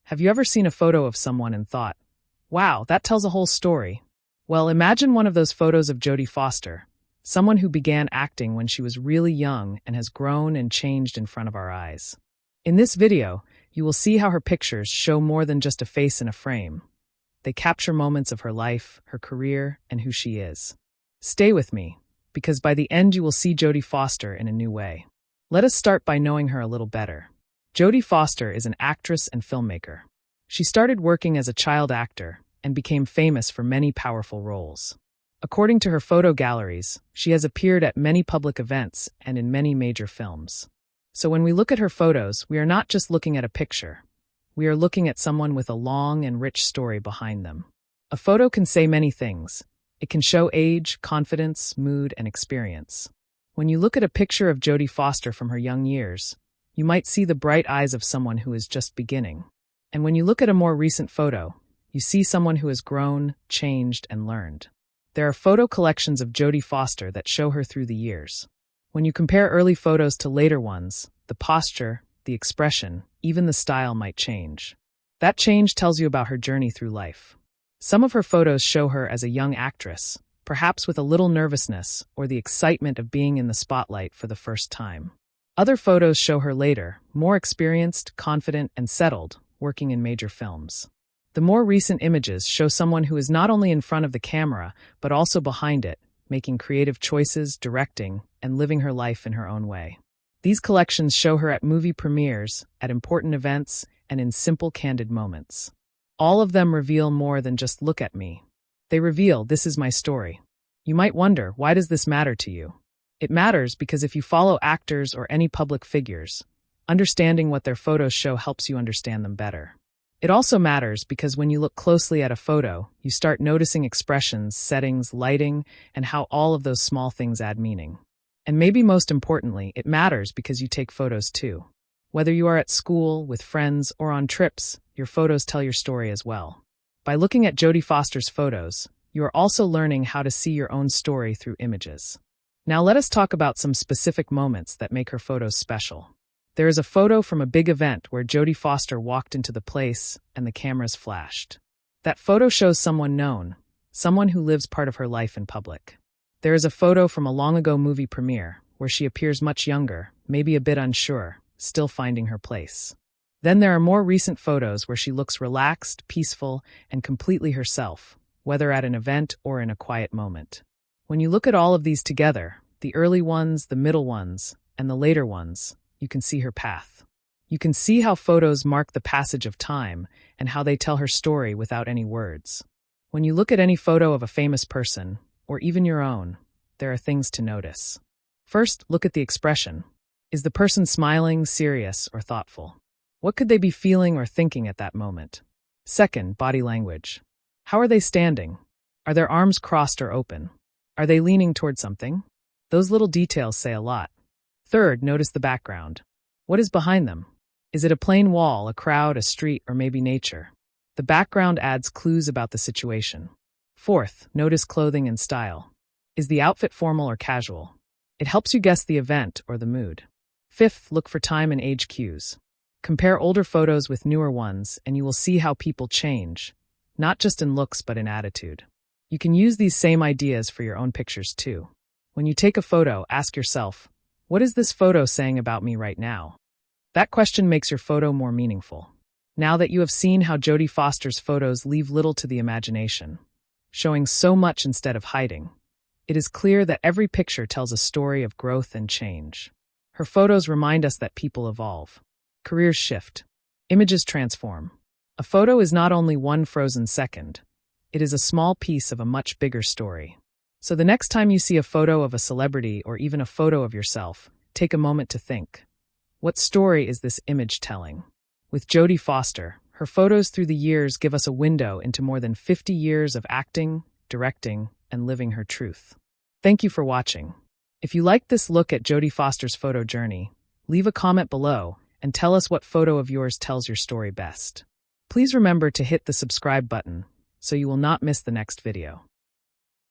Have you ever seen a photo of someone and thought, wow, that tells a whole story? Well, imagine one of those photos of Jodie Foster, someone who began acting when she was really young and has grown and changed in front of our eyes. In this video, you will see how her pictures show more than just a face in a frame. They capture moments of her life, her career, and who she is. Stay with me, because by the end you will see Jodie Foster in a new way. Let us start by knowing her a little better. Jodie Foster is an actress and filmmaker. She started working as a child actor and became famous for many powerful roles. According to her photo galleries, she has appeared at many public events and in many major films. So when we look at her photos, we are not just looking at a picture. We are looking at someone with a long and rich story behind them. A photo can say many things. It can show age, confidence, mood, and experience. When you look at a picture of Jodie Foster from her young years, you might see the bright eyes of someone who is just beginning. And when you look at a more recent photo, you see someone who has grown, changed, and learned. There are photo collections of Jodie Foster that show her through the years. When you compare early photos to later ones, the posture, the expression, even the style might change. That change tells you about her journey through life. Some of her photos show her as a young actress, perhaps with a little nervousness or the excitement of being in the spotlight for the first time. Other photos show her later, more experienced, confident, and settled, working in major films. The more recent images show someone who is not only in front of the camera, but also behind it, making creative choices, directing, and living her life in her own way. These collections show her at movie premieres, at important events, and in simple, candid moments. All of them reveal more than just look at me. They reveal, this is my story. You might wonder, why does this matter to you? It matters because if you follow actors or any public figures, understanding what their photos show helps you understand them better. It also matters because when you look closely at a photo, you start noticing expressions, settings, lighting, and how all of those small things add meaning. And maybe most importantly, it matters because you take photos too. Whether you are at school, with friends, or on trips, your photos tell your story as well. By looking at Jodie Foster's photos, you are also learning how to see your own story through images. Now let us talk about some specific moments that make her photos special. There is a photo from a big event where Jodie Foster walked into the place and the cameras flashed. That photo shows someone known, someone who lives part of her life in public. There is a photo from a long-ago movie premiere where she appears much younger, maybe a bit unsure, still finding her place. Then there are more recent photos where she looks relaxed, peaceful, and completely herself, whether at an event or in a quiet moment. When you look at all of these together, the early ones, the middle ones, and the later ones, you can see her path. You can see how photos mark the passage of time and how they tell her story without any words. When you look at any photo of a famous person, or even your own, there are things to notice. First, look at the expression. Is the person smiling, serious, or thoughtful? What could they be feeling or thinking at that moment? Second, body language. How are they standing? Are their arms crossed or open? Are they leaning toward something? Those little details say a lot. Third, notice the background. What is behind them? Is it a plain wall, a crowd, a street, or maybe nature? The background adds clues about the situation. Fourth, notice clothing and style. Is the outfit formal or casual? It helps you guess the event or the mood. Fifth, look for time and age cues. Compare older photos with newer ones, and you will see how people change, not just in looks but in attitude. You can use these same ideas for your own pictures too. When you take a photo, ask yourself, what is this photo saying about me right now? That question makes your photo more meaningful. Now that you have seen how Jodie Foster's photos leave little to the imagination, showing so much instead of hiding, it is clear that every picture tells a story of growth and change. Her photos remind us that people evolve. Careers shift. Images transform. A photo is not only one frozen second, it is a small piece of a much bigger story. So the next time you see a photo of a celebrity or even a photo of yourself, take a moment to think. What story is this image telling? With Jodie Foster, her photos through the years give us a window into more than 50 years of acting, directing, and living her truth. Thank you for watching. If you liked this look at Jodie Foster's photo journey, leave a comment below and tell us what photo of yours tells your story best. Please remember to hit the subscribe button so you will not miss the next video.